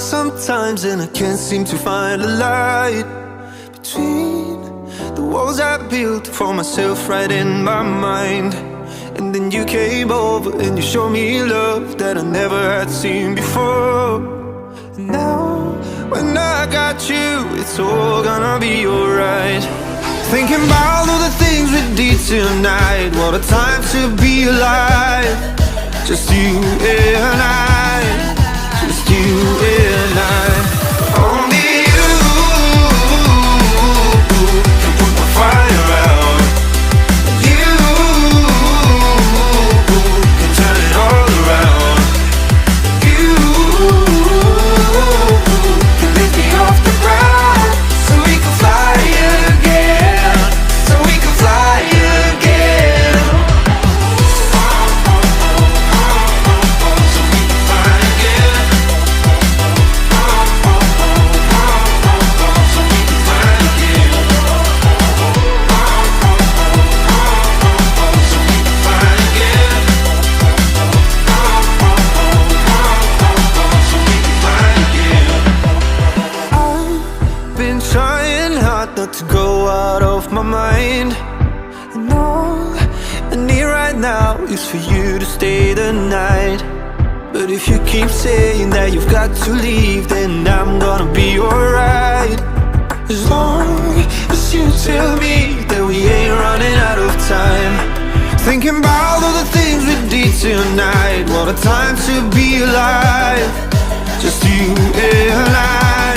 sometimes and I can't seem to find a light between the walls I built for myself right in my mind. And then you came over and you showed me love that I never had seen before. And now when I got you, it's all gonna be alright. Thinking about all the things we did tonight. What a time to be alive. Just you and I, just you and I. Only you can put my fire out. You can turn it all around. You can lift me off the ground so we can fly again, so we can fly again. To go out of my mind, and all I need right now is for you to stay the night. But if you keep saying that you've got to leave, then I'm gonna be alright. As long as you tell me that we ain't running out of time. Thinking about all the things we did tonight. What a time to be alive. Just you and I,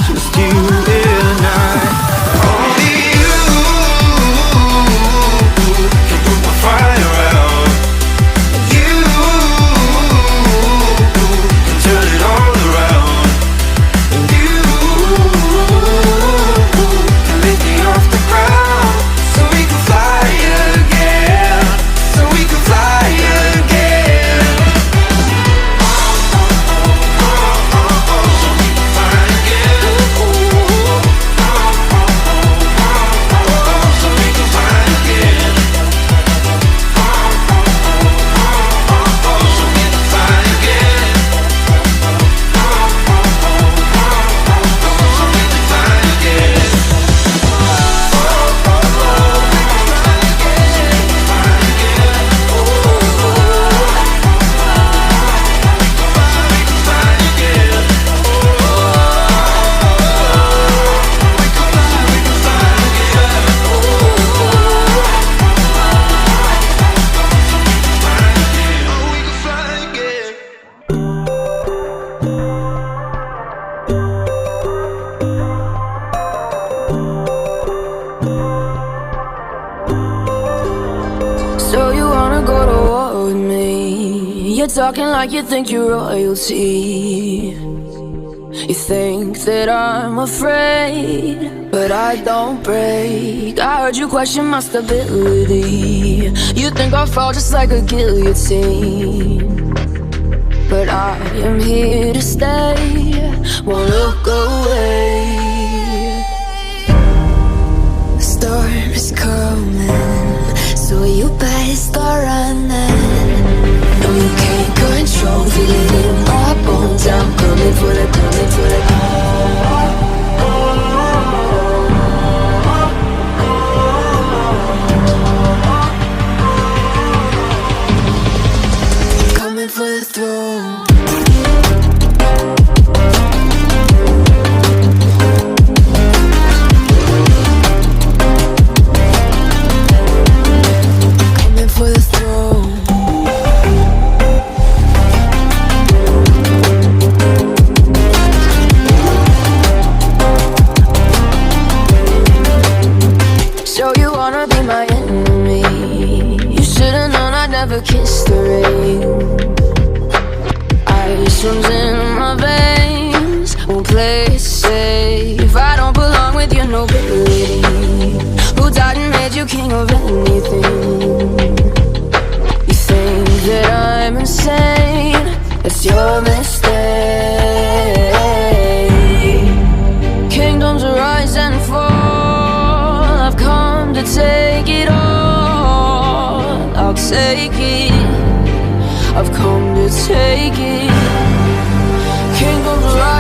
just you and I. Talking like you think you're royalty. You think that I'm afraid, but I don't break. I heard you question my stability. You think I'll fall just like a guillotine, but I am here to stay. Won't look away. The storm is coming, so you better start running. No, you can't control, feel it in my bones. I'm coming for the, coming for the. Coming for the throne. Kiss the rain. Ice runs in my veins. Won't play it safe. I don't belong with your nobility. Who died and made you king of anything? You think that I'm insane? That's your mistake. Kingdoms rise and fall. I've come to take it all. I'll take it. I've come to take it. Kingdoms rise.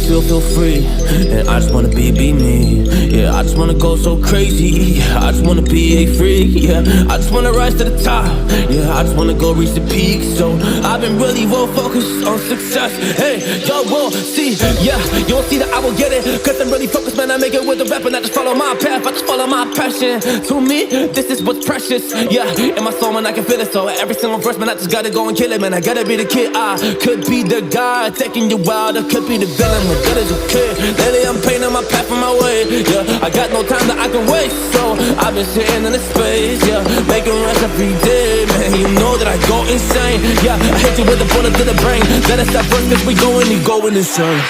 feel free. And I just wanna be me. Yeah, I just wanna go so crazy. I just wanna be a freak. Yeah, I just wanna rise to the top. Yeah, I just wanna go reach the peak. So I've been really well focused on success. Hey, y'all will see. Yeah, you won't see that I will get it. Cause I'm really focused, man. I make it with the rap and I just follow my path. I just follow my passion. To me, this is what's precious. Yeah, in my soul, man, I can feel it. So every single verse, man, I just gotta go and kill it, man. I gotta be the kid. I could be the guy taking you wild. I could be the villain, but good as a kid. Lately, I'm painting my path on my way. Yeah, I got no time that I can waste. So I've been sitting in the space. Yeah, making rest every day, man. You know that I go insane. Yeah, I hit you with a bullet to the brain. Let us stop first, cause we going insane.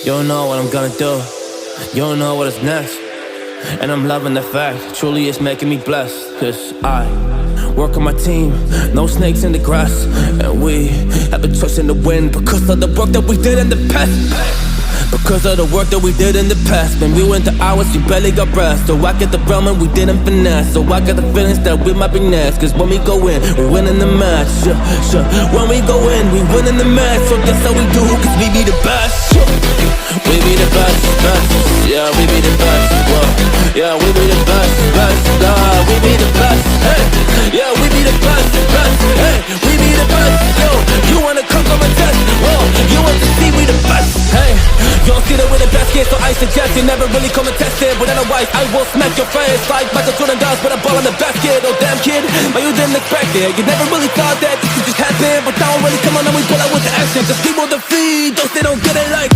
You don't know what I'm gonna do. You don't know what is next. And I'm loving the fact, truly it's making me blessed. Cause I work on my team, no snakes in the grass. And we have been trusting the wind because of the work that we did in the past. Because of the work that we did in the past. When we went to hours, we barely got rest. So I get the realm and we didn't finesse. So I got the feelings that we might be next. Cause when we go in, we win in the match. When we go in, we win in the match. So that's how we do, cause we be the best. We be the best, best. Yeah, we be the best. Whoa. Yeah, we be the best, best. We be the best. Hey, yeah, we be the best, best. Hey, we be the best. Yo, you wanna come on a test? Whoa, you want to see we the best? Hey, you don't see that we're the best kid, so I suggest you never really come and test it. But otherwise, I will smack your face like Michael Jordan does with a ball in the basket. Oh damn kid, but you didn't expect it. You never really thought that this could just happen. But now really come on and we pull out with the action. Cause people defeat those they don't get it like.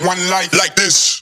One life like this.